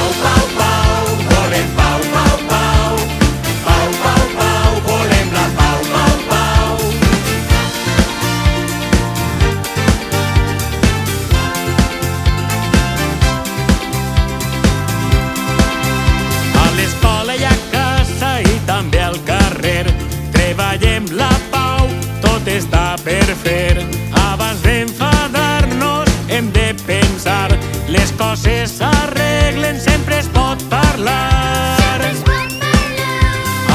pau, pau, pau, volem pau, pau, pau. Pau, pau, pau, volem la pau, pau, pau. A l'escola i a casa i també al carrer treballem la pau, tot està per fer. Abans d'enfadar-nos hem de pensar, les coses s'arreglen, sempre es pot parlar.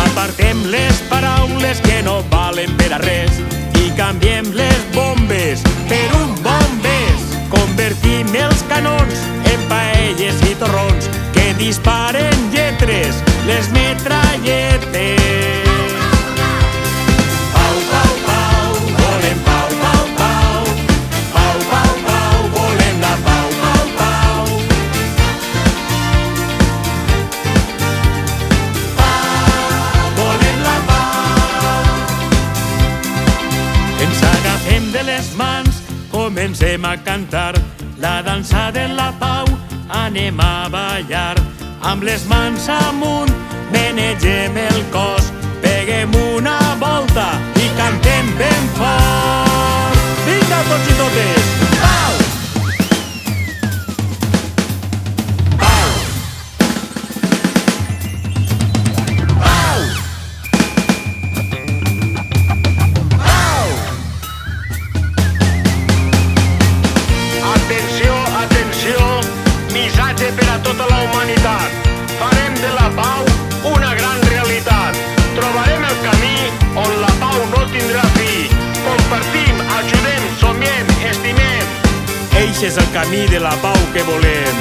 Apartem les paraules que no valen per a res i canviem les bombes per un bombers. Convertim els canons en paelles i torrons que disparen lletres, les metralletes. Pau, pau, pau, volem pau, pau, pau. Pau, pau, pau, volem la pau, pau, pau. Pau, volem la pau. Ens agafem de les mans, comencem a cantar la dansa de la pau, anem a ballar. Amb les mans amunt, menegem el cos, peguem una volta i cantem ben fort. Vinga, tots i totes! Pau! Pau! Pau! Pau! Atenció, atenció, missatge per a tota la humanitat. Farem de la pau una gran realitat. Trobarem el camí on la pau no tindrà fi. Compartim, ajudem, somiem, estimem. Eix és el camí de la pau que volem.